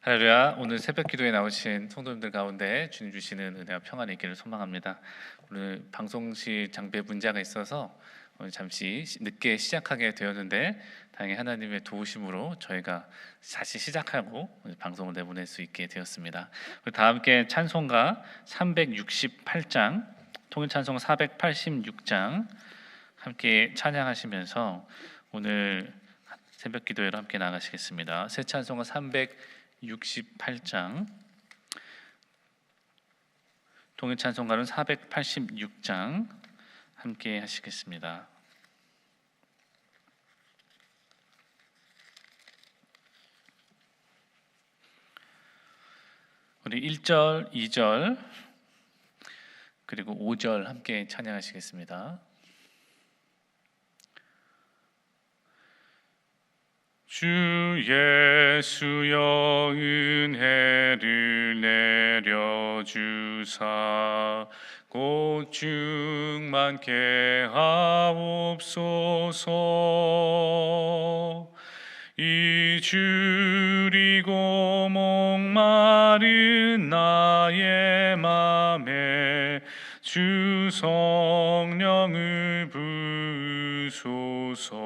할렐루야. 오늘 새벽 기도에 나오신 성도님들 가운데 주님 주시는 은혜와 평안이 있기를 소망합니다. 오늘 방송 시 장비에 문제가 있어서 오늘 잠시 늦게 시작하게 되었는데 다행히 하나님의 도우심으로 저희가 다시 시작하고 방송을 내보낼 수 있게 되었습니다. 다 함께 찬송가 368장, 통일 찬송 486장 함께 찬양하시면서 오늘 새벽 기도회로 함께 나가시겠습니다. 새 찬송가 368장, 통일 찬송가는 486장 함께 하시겠습니다. 우리 1절, 2절 그리고 5절 함께 찬양하시겠습니다. 주 예수여 은혜를 내려주사 곧 충만케 하옵소서. 이주리고 목마른 나의 맘에 주 성령을 부으소서.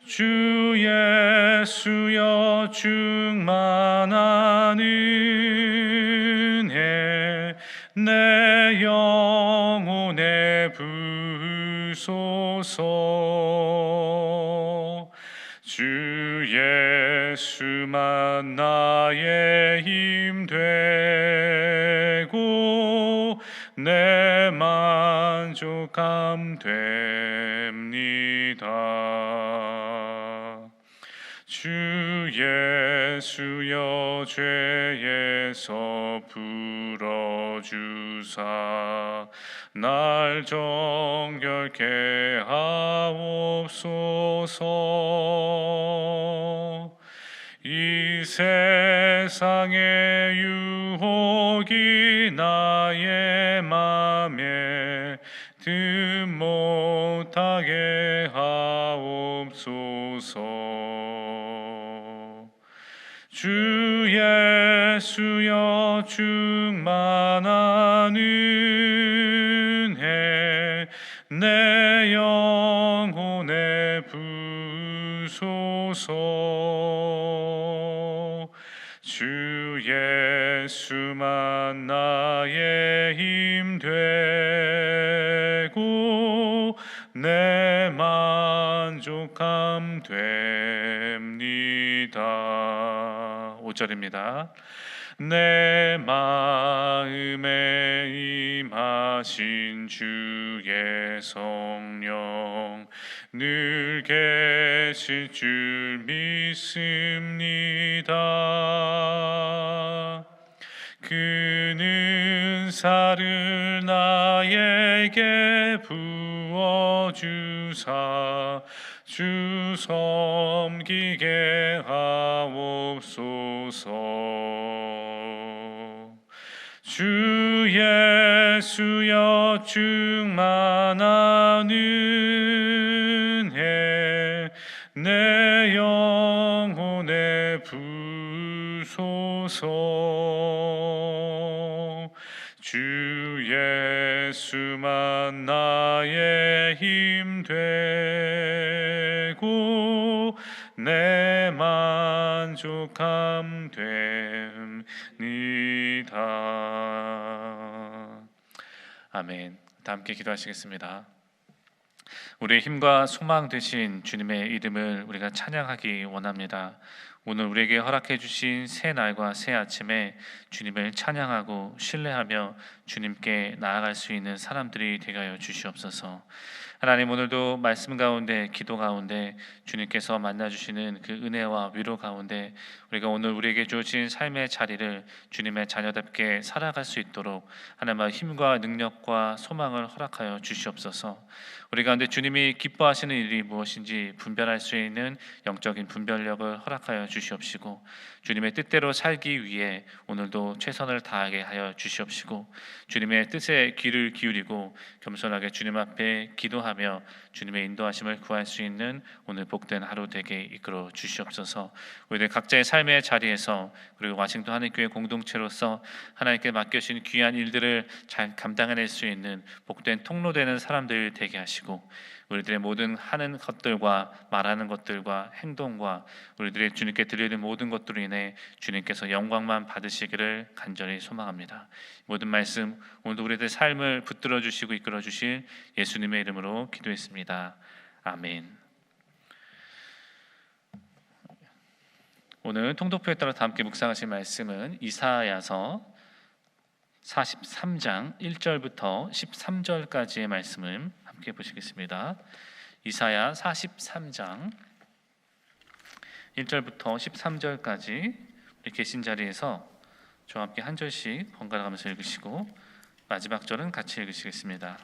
주 예수여 충만한 은혜 내 영혼에 부으소서. 주 예수만 나의 힘 되고 내 만족함 됩니다. 주 예수여 죄에서 풀어주사 날 정결케 하옵소서. 이 세상의 유혹이 나의 맘에 든 못하게 하옵소서. 주 예수여 충만한 은혜 내 영혼에 부으소서. 주 예수만 나의 힘 되고 내 만족함 됩니다. 5절입니다. 내 마음에 임하신 주의 성령 늘 계실 줄 믿습니다. 그는 사를 나에게 부어주사 주 섬기게 하옵소서. 주 예수여 충만한 은혜 내 영혼에 부으소서. 주 예수만 나의 힘 되고 내 만족함 됩니다. 아멘. 다 함께 기도하시겠습니다. 우리의 힘과 소망 되신 주님의 이름을 우리가 찬양하기 원합니다. 오늘 우리에게 허락해 주신 새 날과 새 아침에 주님을 찬양하고 신뢰하며 주님께 나아갈 수 있는 사람들이 되게 하여 주시옵소서. 하나님, 오늘도 말씀 가운데 기도 가운데 주님께서 만나주시는 그 은혜와 위로 가운데 우리가 오늘 우리에게 주신 삶의 자리를 주님의 자녀답게 살아갈 수 있도록 하나님의 힘과 능력과 소망을 허락하여 주시옵소서. 우리 가운데 주님이 기뻐하시는 일이 무엇인지 분별할 수 있는 영적인 분별력을 허락하여 주시옵소서. 주시옵시고 주님의 뜻대로 살기 위해 오늘도 최선을 다하게 하여 주시옵시고 주님의 뜻에 귀를 기울이고 겸손하게 주님 앞에 기도하며 주님의 인도하심을 구할 수 있는 오늘 복된 하루 되게 이끌어 주시옵소서. 우리들 각자의 삶의 자리에서 그리고 와싱턴 한인교회 공동체로서 하나님께 맡겨주신 귀한 일들을 잘 감당해낼 수 있는 복된 통로되는 사람들 되게 하시고 우리들의 모든 하는 것들과 말하는 것들과 행동과 우리들의 주님께 드리는 모든 것들로 인해 주님께서 영광만 받으시기를 간절히 소망합니다. 모든 말씀 오늘도 우리들의 삶을 붙들어 주시고 이끌어 주실 예수님의 이름으로 기도했습니다. 아멘. 오늘 통독표에 따라 함께 묵상하실 말씀은 이사야서 43장 1절부터 13절까지의 말씀을 함께 보시겠습니다. 이사야 43장 1절부터 13절까지 우리 계신 자리에서 저와 함께 한 절씩 번갈아 가면서 읽으시고 마지막 절은 같이 읽으시겠습니다.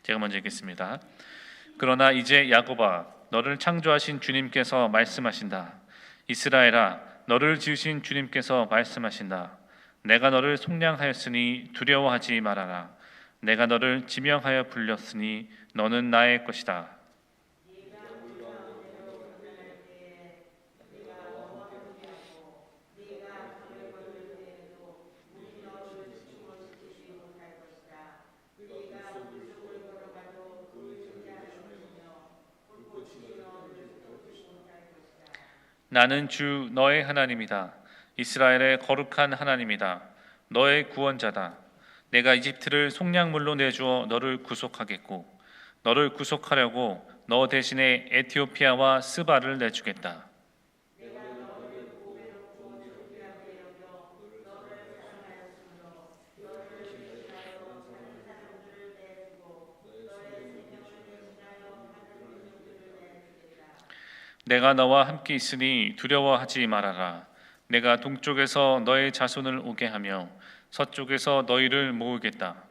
제가 먼저 읽겠습니다. 그러나 이제 야곱아, 너를 창조하신 주님께서 말씀하신다. 이스라엘아, 너를 지으신 주님께서 말씀하신다. 내가 너를 속량하였으니 두려워하지 말아라. 내가 너를 지명하여 불렸으니 너는 나의 것이다. 나는 주 너의 하나님이다. 이스라엘의 거룩한 하나님이다. 너의 구원자다. 내가 이집트를 속량물로 내주어 너를 구속하겠고 너를 구속하려고 너 대신에 에티오피아와 스바를 내주겠다. 내가 너와 함께 있으니 두려워하지 말아라. 내가 동쪽에서 너의 자손을 오게 하며 서쪽에서 너희를 모으겠다.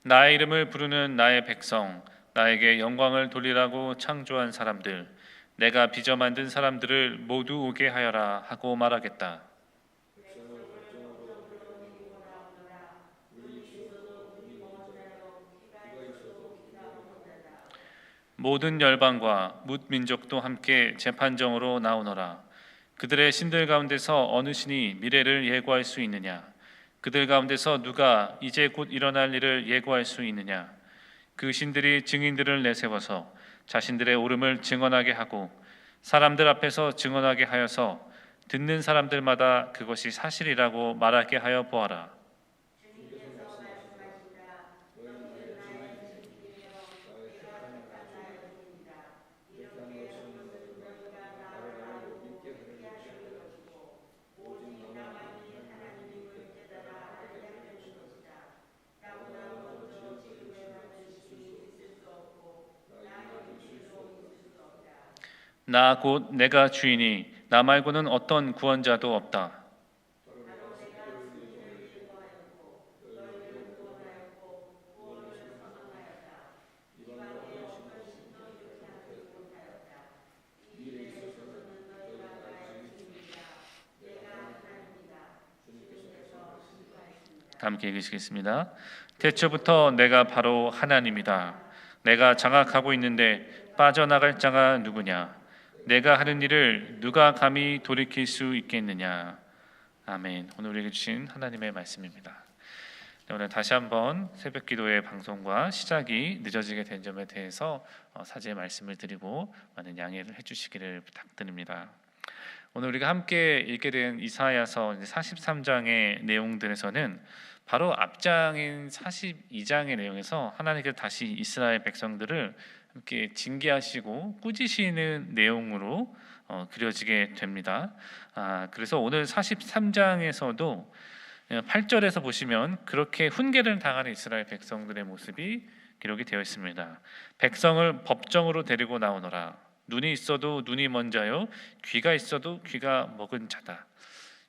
나의 이름을 부르는 나의 백성, 나에게 영광을 돌리라고 창조한 사람들, 내가 빚어 만든 사람들을 모두 오게 하여라 하고 말하겠다. 모든 열방과 뭇 민족도 함께 재판정으로 나오너라. 그들의 신들 가운데서 어느 신이 미래를 예고할 수 있느냐? 그들 가운데서 누가 이제 곧 일어날 일을 예고할 수 있느냐? 그 신들이 증인들을 내세워서 자신들의 옳음을 증언하게 하고 사람들 앞에서 증언하게 하여서 듣는 사람들마다 그것이 사실이라고 말하게 하여 보아라. 나 곧 내가 주이니 나 말고는 어떤 구원자도 없다. 함께 읽으시겠습니다. 태초부터 내가 바로 하나님이다. 내가 장악하고 있는데 빠져나갈 자가 누구냐? 내가 하는 일을 누가 감히 돌이킬 수 있겠느냐. 아멘. 오늘 우리에게 주신 하나님의 말씀입니다. 오늘 다시 한번 새벽기도의 방송과 시작이 늦어지게 된 점에 대해서 사죄의 말씀을 드리고 많은 양해를 해주시기를 부탁드립니다. 오늘 우리가 함께 읽게 된 이사야서 43장의 내용들에서는 바로 앞장인 42장의 내용에서 하나님께서 다시 이스라엘 백성들을 함께 징계하시고 꾸짖으시는 내용으로 그려지게 됩니다. 그래서 오늘 43장에서도 8절에서 보시면 그렇게 훈계를 당하는 이스라엘 백성들의 모습이 기록이 되어 있습니다. 백성을 법정으로 데리고 나오너라. 눈이 있어도 눈이 먼 자요, 귀가 있어도 귀가 먹은 자다.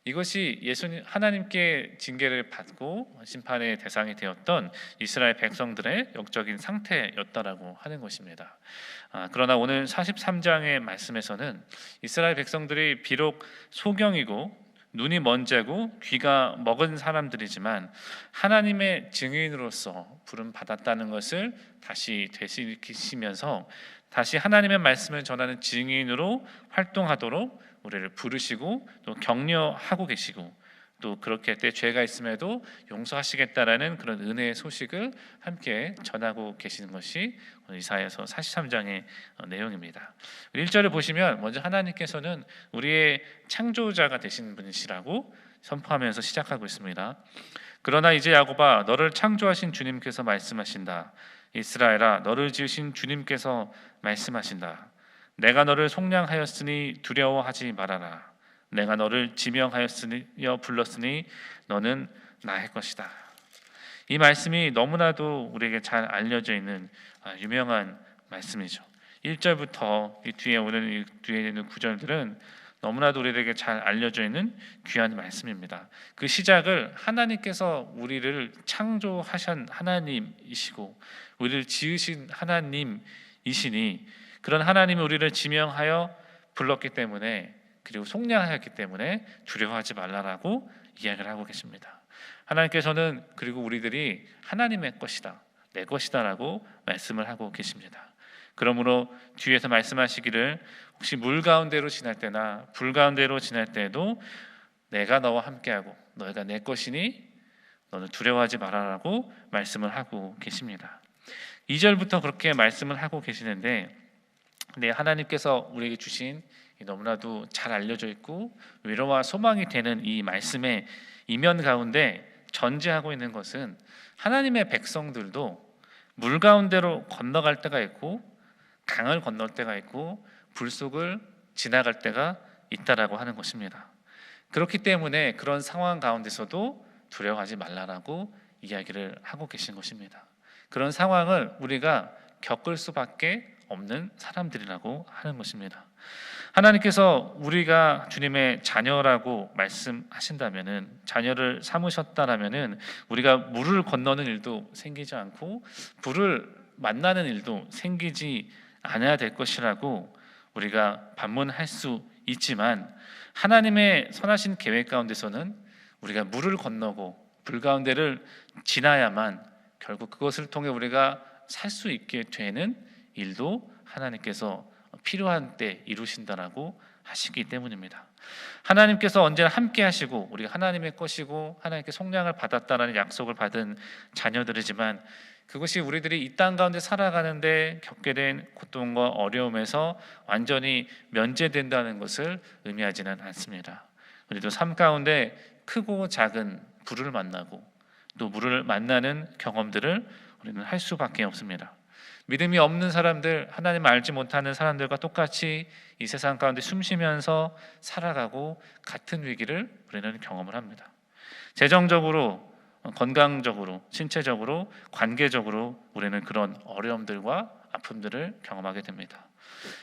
이것이 예수님 하나님께 징계를 받고 심판의 대상이 되었던 이스라엘 백성들의 영적인 상태였다라고 하는 것입니다. 그러나 오늘 43장의 말씀에서는 이스라엘 백성들이 비록 소경이고 눈이 먼 자고 귀가 먹은 사람들이지만 하나님의 증인으로서 부름 받았다는 것을 다시 되새기시면서 다시 하나님의 말씀을 전하는 증인으로 활동하도록 우리를 부르시고 또 격려하고 계시고, 또 그렇게 때 죄가 있음에도 용서하시겠다라는 그런 은혜의 소식을 함께 전하고 계시는 것이 이사야서 43장의 내용입니다. 1절을 보시면 먼저 하나님께서는 우리의 창조자가 되신 분이시라고 선포하면서 시작하고 있습니다. 그러나 이제 야곱아, 너를 창조하신 주님께서 말씀하신다. 이스라엘아, 너를 지으신 주님께서 말씀하신다. 내가 너를 속량하였으니 두려워하지 말아라. 내가 너를 지명하였으며 불렀으니 너는 나의 것이다. 이 말씀이 너무나도 우리에게 잘 알려져 있는 유명한 말씀이죠. 1절부터 이 뒤에 오는 이 뒤에 있는 구절들은 너무나도 우리에게 잘 알려져 있는 귀한 말씀입니다. 그 시작을 하나님께서 우리를 창조하신 하나님이시고 우리를 지으신 하나님이시니, 그런 하나님이 우리를 지명하여 불렀기 때문에, 그리고 속량하였기 때문에 두려워하지 말라라고 이야기를 하고 계십니다. 하나님께서는 그리고 우리들이 하나님의 것이다, 내 것이다라고 말씀을 하고 계십니다. 그러므로 뒤에서 말씀하시기를 혹시 물 가운데로 지날 때나 불 가운데로 지날 때에도 내가 너와 함께하고 너희가 내 것이니 너는 두려워하지 말아라고 말씀을 하고 계십니다. 2절부터 그렇게 말씀을 하고 계시는데, 하나님께서 우리에게 주신 너무나도 잘 알려져 있고 위로와 소망이 되는 이 말씀의 이면 가운데 전제하고 있는 것은 하나님의 백성들도 물 가운데로 건너갈 때가 있고 강을 건널 때가 있고 불 속을 지나갈 때가 있다라고 하는 것입니다. 그렇기 때문에 그런 상황 가운데서도 두려워하지 말라라고 이야기를 하고 계신 것입니다. 그런 상황을 우리가 겪을 수밖에 없는 사람들이라고 하는 것입니다. 하나님께서 우리가 주님의 자녀라고 말씀하신다면은, 자녀를 삼으셨다라면은 우리가 물을 건너는 일도 생기지 않고 불을 만나는 일도 생기지 않아야 될 것이라고 우리가 반문할 수 있지만, 하나님의 선하신 계획 가운데서는 우리가 물을 건너고 불 가운데를 지나야만 결국 그것을 통해 우리가 살 수 있게 되는 일도 하나님께서 필요한 때 이루신다라고 하시기 때문입니다. 하나님께서 언제나 함께 하시고 우리가 하나님의 것이고 하나님께 속량을 받았다라는 약속을 받은 자녀들이지만, 그것이 우리들이 이 땅 가운데 살아가는데 겪게 된 고통과 어려움에서 완전히 면제된다는 것을 의미하지는 않습니다. 우리도 삶 가운데 크고 작은 불을 만나고 또 물을 만나는 경험들을 우리는 할 수밖에 없습니다. 믿음이 없는 사람들, 하나님 알지 못하는 사람들과 똑같이 이 세상 가운데 숨쉬면서 살아가고 같은 위기를 우리는 경험을 합니다. 재정적으로, 건강적으로, 신체적으로, 관계적으로 우리는 그런 어려움들과 아픔들을 경험하게 됩니다.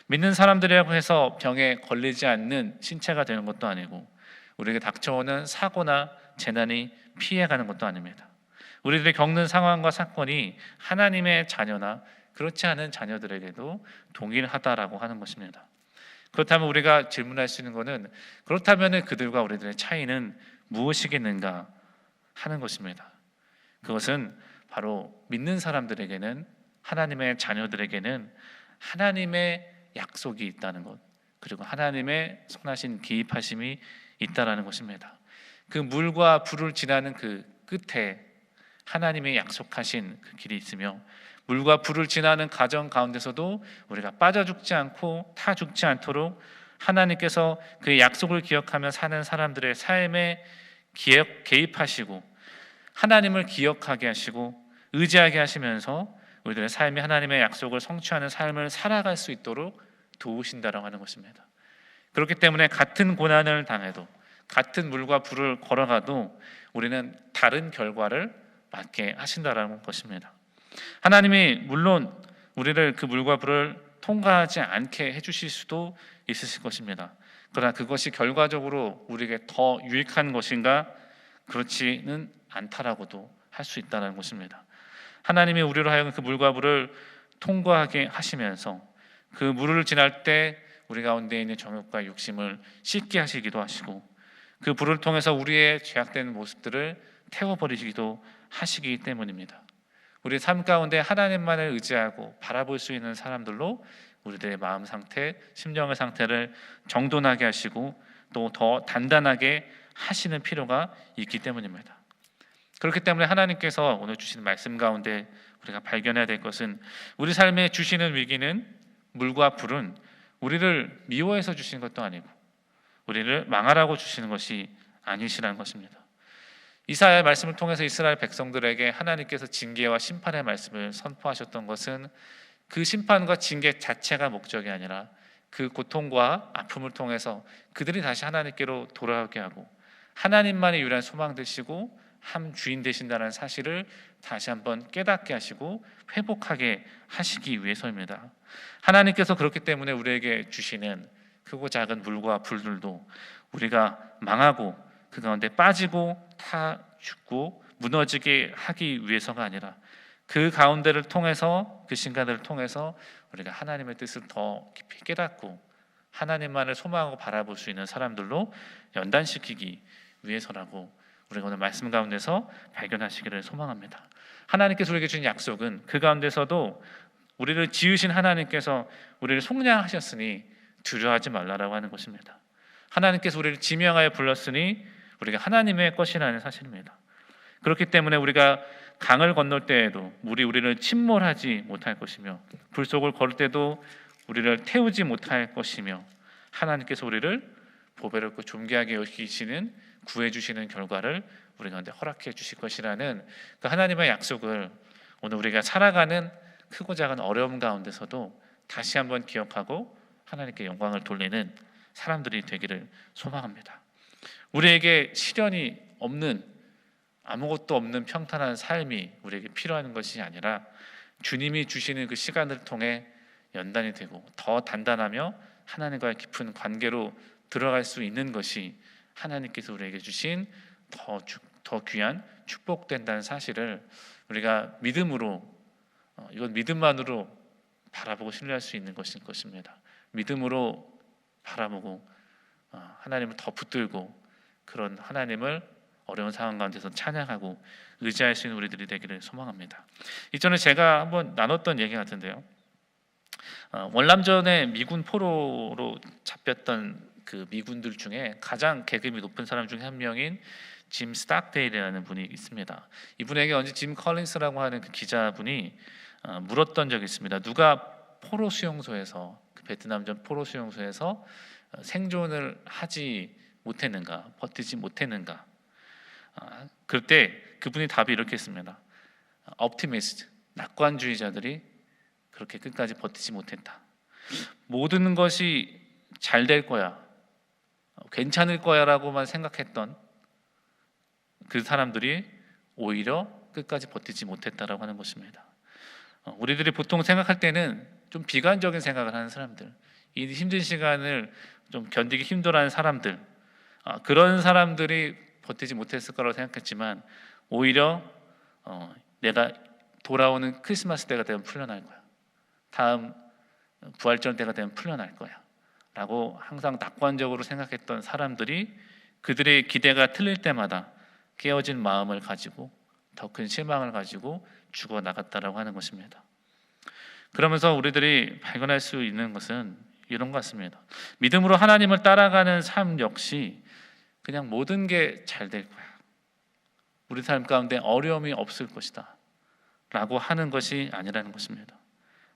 믿는 사람들이라고 해서 병에 걸리지 않는 신체가 되는 것도 아니고, 우리에게 닥쳐오는 사고나 재난이 피해가는 것도 아닙니다. 우리들이 겪는 상황과 사건이 하나님의 자녀나 그렇지 않은 자녀들에게도 동일하다라고 하는 것입니다. 그렇다면 우리가 질문할 수 있는 것은, 그렇다면 그들과 우리들의 차이는 무엇이겠는가 하는 것입니다. 그것은 바로 믿는 사람들에게는, 하나님의 자녀들에게는 하나님의 약속이 있다는 것, 그리고 하나님의 선하신 기입하심이 있다라는 것입니다. 그 물과 불을 지나는 그 끝에 하나님의 약속하신 그 길이 있으며, 물과 불을 지나는 가정 가운데서도 우리가 빠져 죽지 않고 타 죽지 않도록 하나님께서 그 약속을 기억하며 사는 사람들의 삶에 개입하시고 하나님을 기억하게 하시고 의지하게 하시면서 우리들의 삶이 하나님의 약속을 성취하는 삶을 살아갈 수 있도록 도우신다라고 하는 것입니다. 그렇기 때문에 같은 고난을 당해도, 같은 물과 불을 걸어가도 우리는 다른 결과를 맞게 하신다라는 것입니다. 하나님이 물론 우리를 그 물과 불을 통과하지 않게 해주실 수도 있으실 것입니다. 그러나 그것이 결과적으로 우리에게 더 유익한 것인가? 그렇지는 않다라고도 할 수 있다는 것입니다. 하나님이 우리로 하여금 그 물과 불을 통과하게 하시면서 그 물을 지날 때 우리 가운데 있는 정욕과 욕심을 씻게 하시기도 하시고, 그 불을 통해서 우리의 죄악된 모습들을 태워버리시기도 하시기 때문입니다. 우리 삶 가운데 하나님만을 의지하고 바라볼 수 있는 사람들로 우리들의 마음 상태, 심령의 상태를 정돈하게 하시고 또 더 단단하게 하시는 필요가 있기 때문입니다. 그렇기 때문에 하나님께서 오늘 주시는 말씀 가운데 우리가 발견해야 될 것은, 우리 삶에 주시는 위기는, 물과 불은 우리를 미워해서 주시는 것도 아니고 우리를 망하라고 주시는 것이 아니시라는 것입니다. 이사야의 말씀을 통해서 이스라엘 백성들에게 하나님께서 징계와 심판의 말씀을 선포하셨던 것은 그 심판과 징계 자체가 목적이 아니라 그 고통과 아픔을 통해서 그들이 다시 하나님께로 돌아오게 하고 하나님만이 유일한 소망 되시고 한 주인 되신다는 사실을 다시 한번 깨닫게 하시고 회복하게 하시기 위해서입니다. 하나님께서 그렇기 때문에 우리에게 주시는 크고 작은 물과 불들도 우리가 망하고 그 가운데 빠지고 타 죽고 무너지게 하기 위해서가 아니라 그 가운데를 통해서, 그 순간들을 통해서 우리가 하나님의 뜻을 더 깊이 깨닫고 하나님만을 소망하고 바라볼 수 있는 사람들로 연단시키기 위해서라고 우리가 오늘 말씀 가운데서 발견하시기를 소망합니다. 하나님께서 우리에게 주신 약속은 그 가운데서도 우리를 지으신 하나님께서 우리를 속량하셨으니 두려워하지 말라라고 하는 것입니다. 하나님께서 우리를 지명하여 불렀으니 우리가 하나님의 것이라는 사실입니다. 그렇기 때문에 우리가 강을 건널 때에도 물이 우리를 침몰하지 못할 것이며 불 속을 걸을 때도 우리를 태우지 못할 것이며 하나님께서 우리를 보배롭고 존귀하게 여기시는, 구해주시는 결과를 우리 가운데 허락해 주실 것이라는 그 하나님의 약속을 오늘 우리가 살아가는 크고 작은 어려움 가운데서도 다시 한번 기억하고 하나님께 영광을 돌리는 사람들이 되기를 소망합니다. 우리에게 시련이 없는, 아무것도 없는 평탄한 삶이 우리에게 필요한 것이 아니라 주님이 주시는 그 시간을 통해 연단이 되고 더 단단하며 하나님과의 깊은 관계로 들어갈 수 있는 것이 하나님께서 우리에게 주신 더 귀한 축복된다는 사실을 우리가 믿음으로, 이건 믿음만으로 바라보고 신뢰할 수 있는 것일 것입니다. 믿음으로 바라보고 하나님을 더 붙들고 그런 하나님을 어려운 상황 가운데서 찬양하고 의지할 수 있는 우리들이 되기를 소망합니다. 이전에 제가 한번 나눴던 얘기 같은데요, 월남전에 미군 포로로 잡혔던 그 미군들 중에 가장 계급이 높은 사람 중에 한 명인 짐 스탁데일이라는 분이 있습니다. 이분에게 언제 짐 컬린스라고 하는 그 기자분이 물었던 적이 있습니다. 누가 포로 수용소에서, 그 베트남전 포로 수용소에서 생존을 하지 못했는가, 버티지 못했는가? 그때 그분이 답이 이렇게 했습니다. optimist, 낙관주의자들이 그렇게 끝까지 버티지 못했다. 모든 것이 잘 될 거야, 괜찮을 거야라고만 생각했던 그 사람들이 오히려 끝까지 버티지 못했다라고 하는 것입니다. 우리들이 보통 생각할 때는 좀 비관적인 생각을 하는 사람들, 이 힘든 시간을 좀 견디기 힘들어하는 사람들, 그런 사람들이 버티지 못했을 거라고 생각했지만 오히려 내가 돌아오는 크리스마스 때가 되면 풀려날 거야, 다음 부활절 때가 되면 풀려날 거야 라고 항상 낙관적으로 생각했던 사람들이 그들의 기대가 틀릴 때마다 깨어진 마음을 가지고 더 큰 실망을 가지고 죽어나갔다라고 하는 것입니다. 그러면서 우리들이 발견할 수 있는 것은 이런 것 같습니다. 믿음으로 하나님을 따라가는 삶 역시 그냥 모든 게 잘 될 거야, 우리 삶 가운데 어려움이 없을 것이다 라고 하는 것이 아니라는 것입니다.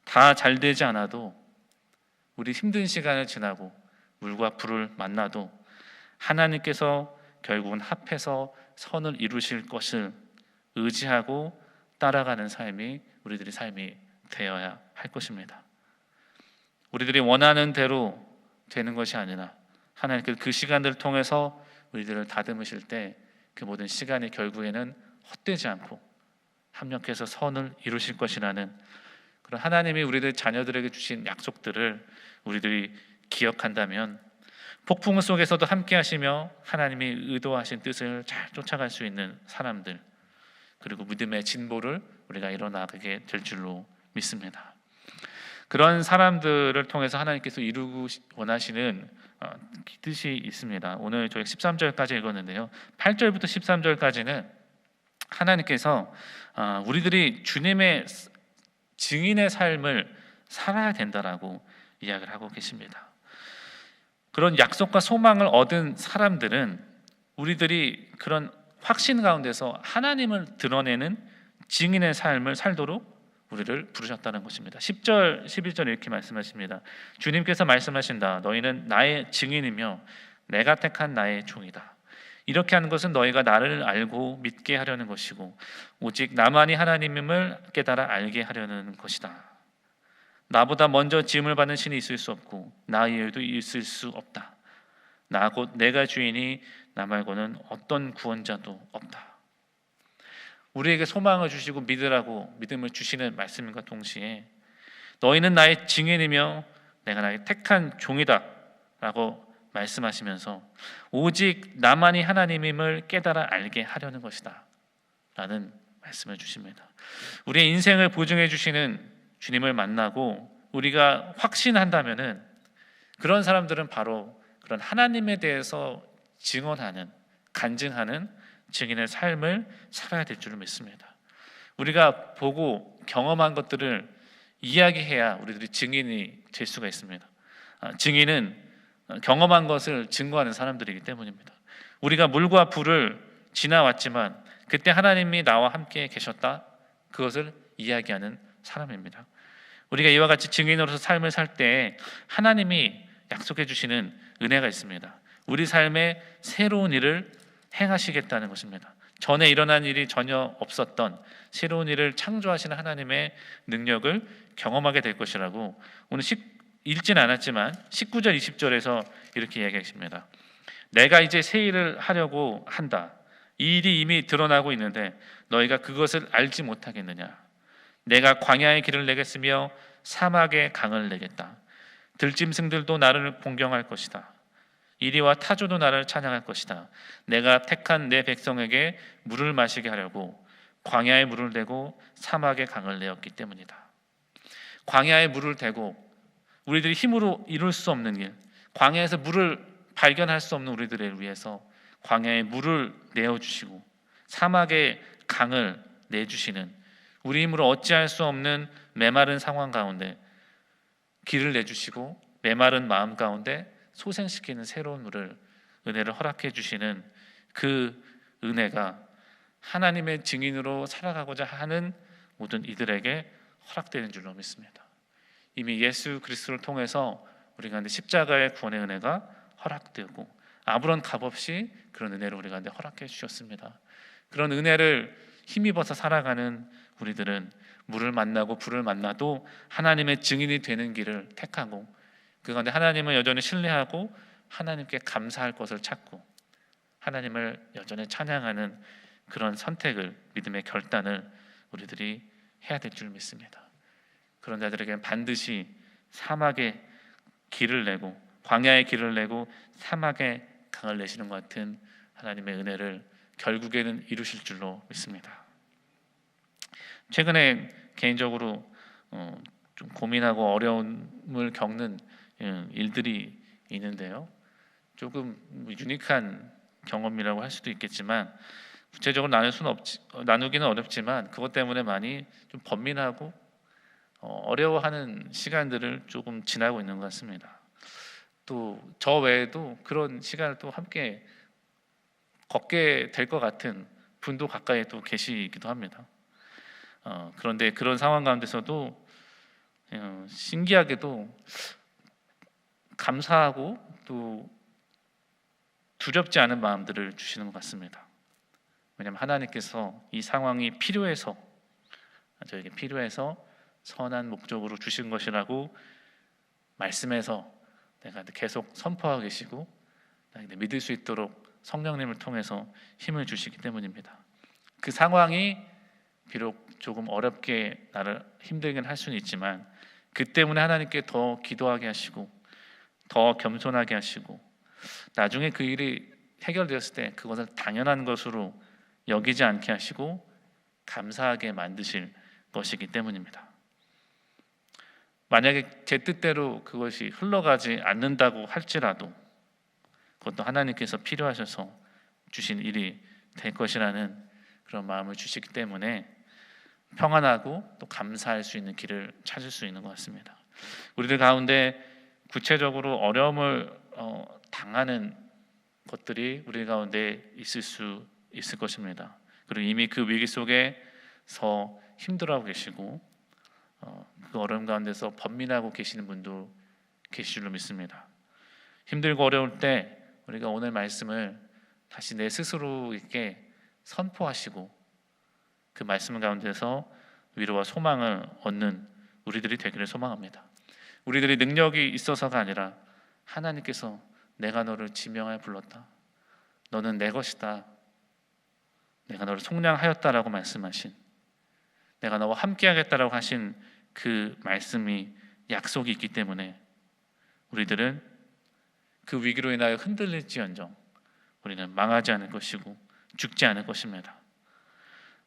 다 잘 되지 않아도, 우리 힘든 시간을 지나고 물과 불을 만나도 하나님께서 결국은 합해서 선을 이루실 것을 의지하고 따라가는 삶이 우리들의 삶이 되어야 할 것입니다. 우리들이 원하는 대로 되는 것이 아니라 하나님께서 그 시간들을 통해서 우리들을 다듬으실 때 그 모든 시간이 결국에는 헛되지 않고 합력해서 선을 이루실 것이라는 그런 하나님이 우리들 자녀들에게 주신 약속들을 우리들이 기억한다면 폭풍 속에서도 함께 하시며 하나님이 의도하신 뜻을 잘 쫓아갈 수 있는 사람들, 그리고 믿음의 진보를 우리가 이뤄나가게 될 줄로 믿습니다. 그런 사람들을 통해서 하나님께서 이루고 원하시는 뜻이 있습니다. 오늘 저희 13절까지 읽었는데요, 8절부터 13절까지는 하나님께서 우리들이 주님의 증인의 삶을 살아야 된다라고 이야기를 하고 계십니다. 그런 약속과 소망을 얻은 사람들은 우리들이 그런 확신 가운데서 하나님을 드러내는 증인의 삶을 살도록 우리를 부르셨다는 것입니다. 10절, 11절 이렇게 말씀하십니다. 주님께서 말씀하신다. 너희는 나의 증인이며 내가 택한 나의 종이다. 이렇게 하는 것은 너희가 나를 알고 믿게 하려는 것이고 오직 나만이 하나님임을 깨달아 알게 하려는 것이다. 나보다 먼저 지음을 받는 신이 있을 수 없고 나 이외에도 있을 수 없다. 나 곧 내가 주이니 나 말고는 어떤 구원자도 없다. 우리에게 소망을 주시고 믿으라고 믿음을 주시는 말씀과 동시에 너희는 나의 증인이며 내가 나의 택한 종이다 라고 말씀하시면서 오직 나만이 하나님임을 깨달아 알게 하려는 것이다 라는 말씀을 주십니다. 우리의 인생을 보증해 주시는 주님을 만나고 우리가 확신한다면은 그런 사람들은 바로 그런 하나님에 대해서 증언하는, 간증하는 증인의 삶을 살아야 될 줄을 믿습니다. 우리가 보고 경험한 것들을 이야기해야 우리들이 증인이 될 수가 있습니다. 증인은 경험한 것을 증거하는 사람들이기 때문입니다. 우리가 물과 불을 지나왔지만 그때 하나님이 나와 함께 계셨다, 그것을 이야기하는 사람입니다. 우리가 이와 같이 증인으로서 삶을 살 때 하나님이 약속해 주시는 은혜가 있습니다. 우리 삶에 새로운 일을 행하시겠다는 것입니다. 전에 일어난 일이 전혀 없었던 새로운 일을 창조하시는 하나님의 능력을 경험하게 될 것이라고 오늘 읽지는 않았지만 19절 20절에서 이렇게 이야기하십니다. 내가 이제 새 일을 하려고 한다. 이 일이 이미 드러나고 있는데 너희가 그것을 알지 못하겠느냐. 내가 광야의 길을 내겠으며 사막의 강을 내겠다. 들짐승들도 나를 공경할 것이다. 이리와 타조도 나를 찬양할 것이다. 내가 택한 내 백성에게 물을 마시게 하려고 광야에 물을 대고 사막에 강을 내었기 때문이다. 광야에 물을 대고 우리들이 힘으로 이룰 수 없는 일, 광야에서 물을 발견할 수 없는 우리들을 위해서 광야에 물을 내어주시고 사막에 강을 내주시는, 우리 힘으로 어찌할 수 없는 메마른 상황 가운데 길을 내주시고 메마른 마음 가운데 소생시키는 새로운 물을, 은혜를 허락해 주시는 그 은혜가 하나님의 증인으로 살아가고자 하는 모든 이들에게 허락되는 줄로 믿습니다. 이미 예수 그리스도를 통해서 우리 가운데 십자가의 구원의 은혜가 허락되고 아무런 값 없이 그런 은혜를 우리 가운데 허락해 주셨습니다. 그런 은혜를 힘입어서 살아가는 우리들은 물을 만나고 불을 만나도 하나님의 증인이 되는 길을 택하고 그 가운데 하나님을 여전히 신뢰하고 하나님께 감사할 것을 찾고 하나님을 여전히 찬양하는 그런 선택을, 믿음의 결단을 우리들이 해야 될 줄 믿습니다. 그런 자들에게는 반드시 사막에 길을 내고 광야의 길을 내고 사막에 강을 내시는 것 같은 하나님의 은혜를 결국에는 이루실 줄로 믿습니다. 최근에 개인적으로 좀 고민하고 어려움을 겪는 일들이 있는데요. 조금 유니크한 경험이라고 할 수도 있겠지만 구체적으로 나누기는 어렵지만 그것 때문에 많이 좀 번민하고 어려워하는 시간들을 조금 지나고 있는 것 같습니다. 또 저 외에도 그런 시간을 또 함께 걷게 될 것 같은 분도 가까이 또 계시기도 합니다. 그런데 그런 상황 가운데서도 신기하게도 감사하고 또 두렵지 않은 마음들을 주시는 것 같습니다. 왜냐하면 하나님께서 이 상황이 필요해서, 저에게 필요해서 선한 목적으로 주신 것이라고 말씀해서 내가 계속 선포하고 계시고 믿을 수 있도록 성령님을 통해서 힘을 주시기 때문입니다. 그 상황이 비록 조금 어렵게 나를 힘들게 할 수는 있지만 그 때문에 하나님께 더 기도하게 하시고 더 겸손하게 하시고 나중에 그 일이 해결되었을 때 그것을 당연한 것으로 여기지 않게 하시고 감사하게 만드실 것이기 때문입니다. 만약에 제 뜻대로 그것이 흘러가지 않는다고 할지라도 그것도 하나님께서 필요하셔서 주신 일이 될 것이라는 그런 마음을 주시기 때문에 평안하고 또 감사할 수 있는 길을 찾을 수 있는 것 같습니다. 우리들 가운데 구체적으로 어려움을 당하는 것들이 우리 가운데 있을 수 있을 것입니다. 그리고 이미 그 위기 속에서 힘들어하고 계시고 그 어려움 가운데서 번민하고 계시는 분도 계실 줄로 믿습니다. 힘들고 어려울 때 우리가 오늘 말씀을 다시 내 스스로에게 선포하시고 그 말씀 가운데서 위로와 소망을 얻는 우리들이 되기를 소망합니다. 우리들이 능력이 있어서가 아니라 하나님께서 내가 너를 지명하여 불렀다. 너는 내 것이다. 내가 너를 속량하였다라고 말씀하신, 내가 너와 함께하겠다라고 하신 그 말씀이 약속이 있기 때문에 우리들은 그 위기로 인하여 흔들릴지언정 우리는 망하지 않을 것이고 죽지 않을 것입니다.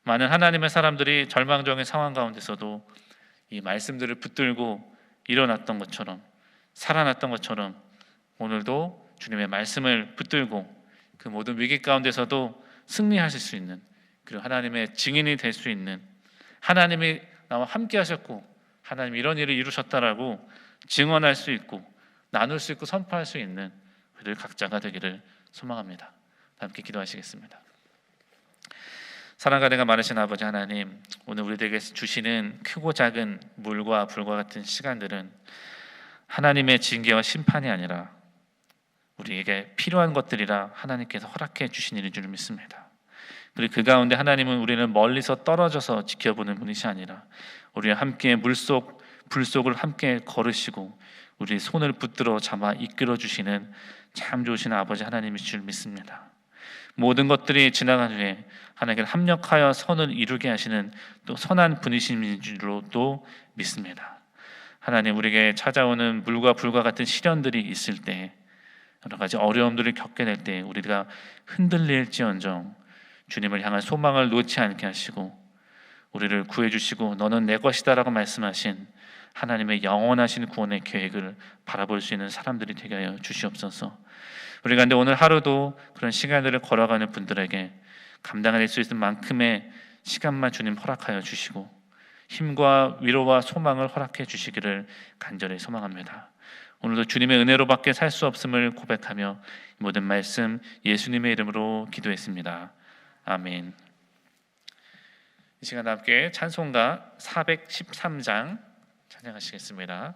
많은 하나님의 사람들이 절망적인 상황 가운데서도 이 말씀들을 붙들고 일어났던 것처럼 살아났던 것처럼 오늘도 주님의 말씀을 붙들고 그 모든 위기 가운데서도 승리하실 수 있는, 그리고 하나님의 증인이 될 수 있는, 하나님이 나와 함께 하셨고 하나님이 이런 일을 이루셨다라고 증언할 수 있고 나눌 수 있고 선포할 수 있는 우리들 각자가 되기를 소망합니다. 함께 기도하시겠습니다. 사랑과 은혜가 많으신 아버지 하나님, 오늘 우리들에게 주시는 크고 작은 물과 불과 같은 시간들은 하나님의 징계와 심판이 아니라 우리에게 필요한 것들이라 하나님께서 허락해 주신 일인 줄 믿습니다. 그리고 그 가운데 하나님은 우리는 멀리서 떨어져서 지켜보는 분이시 아니라 우리와 함께 물속 불속을 함께 걸으시고 우리 손을 붙들어 잡아 이끌어 주시는 참 좋으신 아버지 하나님이실 줄 믿습니다. 모든 것들이 지나간 후에 하나님께 합력하여 선을 이루게 하시는 또 선한 분이신 줄로도 믿습니다. 하나님, 우리에게 찾아오는 물과 불과 같은 시련들이 있을 때, 여러 가지 어려움들을 겪게 될 때 우리가 흔들릴지언정 주님을 향한 소망을 놓지 않게 하시고 우리를 구해주시고 너는 내 것이다라고 말씀하신 하나님의 영원하신 구원의 계획을 바라볼 수 있는 사람들이 되게 하여 주시옵소서. 우리가 근데 오늘 하루도 그런 시간들을 걸어가는 분들에게 감당할 수 있는 만큼의 시간만 주님 허락하여 주시고 힘과 위로와 소망을 허락해 주시기를 간절히 소망합니다. 오늘도 주님의 은혜로밖에 살 수 없음을 고백하며 모든 말씀 예수님의 이름으로 기도했습니다. 아멘. 이 시간 함께 찬송가 413장 찬양하시겠습니다.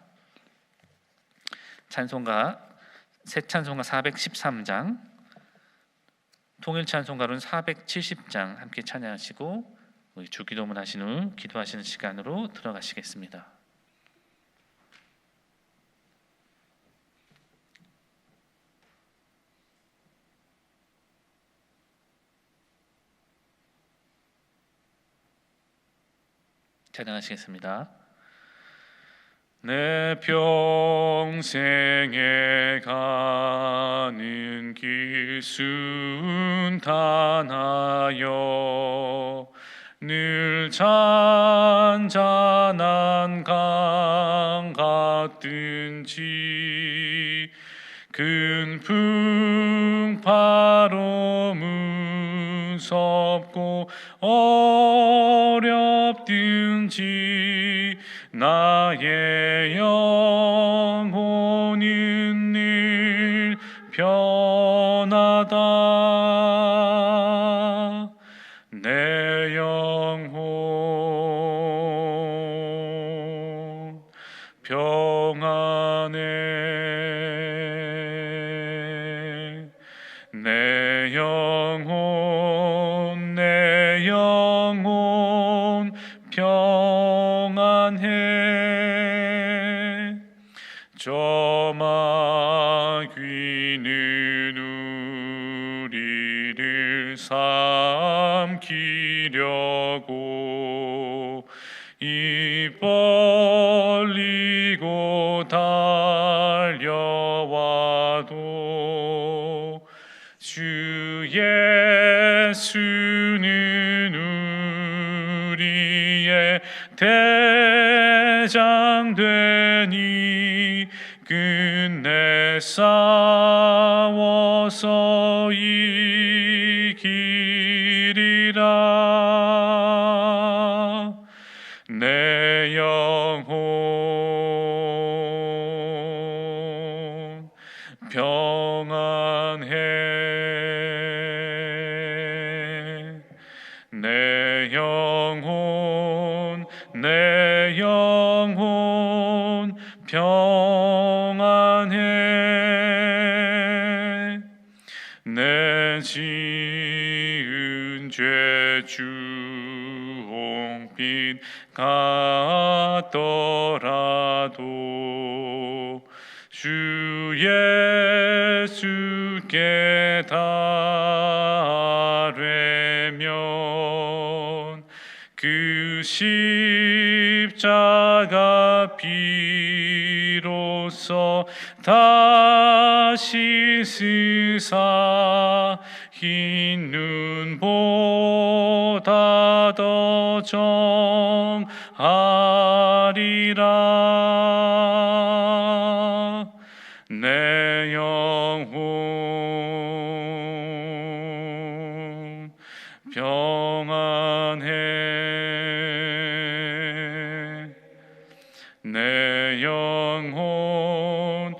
찬송가 새 찬송가 413장, 통일 찬송가로는 470장 함께 찬양하시고 주기도문 하신 후 기도하시는 시간으로 들어가시겠습니다. 찬양하시겠습니다. 내 평생에 가는 길 순탄하여 늘 잔잔한 강 같든지 큰 풍파로 무섭고 어렵든지 나의 영혼은 늘 편하다. 내 영혼 평안해. 내 영혼 평안해. 저마 귀는 우리 길을 삼키려고 입 벌리고 달려와도 주 예수는 우리의 대장 되니 끝내 싸워서 이기리라. 내 영혼 평안해. 내 영혼 평안해. 내 지은 죄 주홍빛 같더라도 주 예수께 달래면 그 십자가 피로써 다시 쓰사 흰 눈보다 더 정하리라. 내 영혼 평안해. 내 영혼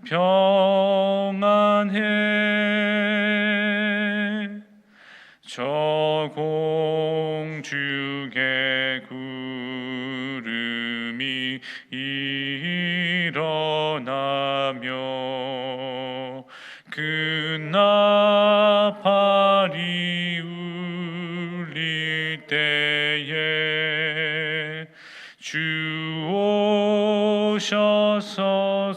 평안해. 저 공중의 구름이 일어나며 그 나팔이 울릴 때에 주 오셔서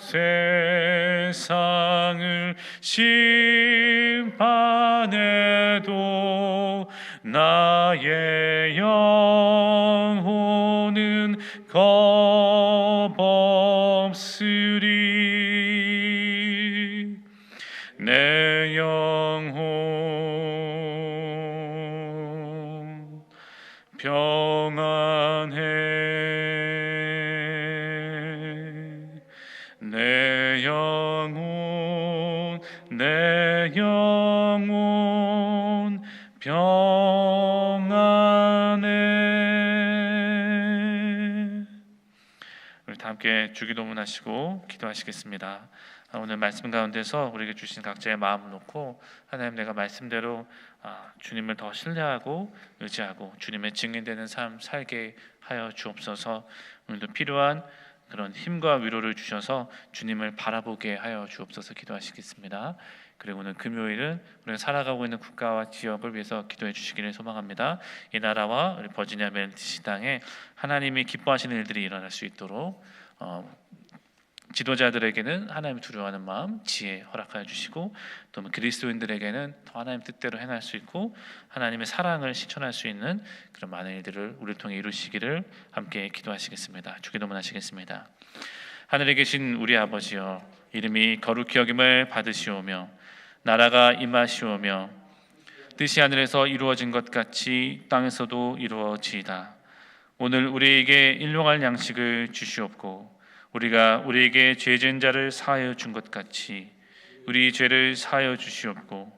세상을 심판해도 나의 영혼은 겁없으리. 내 영혼 평안해. 내 영혼 평안해. 우리 다 함께 주기도문 하시고 기도하시겠습니다. 오늘 말씀 가운데서 우리에게 주신 각자의 마음을 놓고 하나님, 내가 말씀대로 주님을 더 신뢰하고 의지하고 주님의 증인되는 삶 살게 하여 주옵소서. 오늘도 필요한 그런 힘과 위로를 주셔서 주님을 바라보게 하여 주옵소서 기도하시겠습니다. 그리고 오늘 금요일은 우리가 살아가고 있는 국가와 지역을 위해서 기도해 주시기를 소망합니다. 이 나라와 우리 버지니아 메리트 시당에 하나님이 기뻐하시는 일들이 일어날 수 있도록 지도자들에게는 하나님 두려워하는 마음, 지혜 허락하여 주시고, 또 그리스도인들에게는 더 하나님 뜻대로 행할 수 있고 하나님의 사랑을 실천할 수 있는 그런 많은 일들을 우리를 통해 이루시기를 함께 기도하시겠습니다. 주기도문 하시겠습니다. 하늘에 계신 우리 아버지여, 이름이 거룩히 여김을 받으시오며 나라가 임하시오며 뜻이 하늘에서 이루어진 것 같이 땅에서도 이루어지이다. 오늘 우리에게 일용할 양식을 주시옵고 우리가 우리에게 죄진 자를 사하여 준 것 같이 우리 죄를 사하여 주시옵고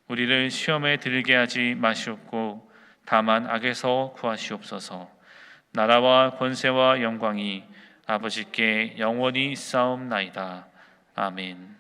우리를 시험에 들게 하지 마시옵고 다만 악에서 구하시옵소서. 나라와 권세와 영광이 아버지께 영원히 있사옵나이다. 아멘.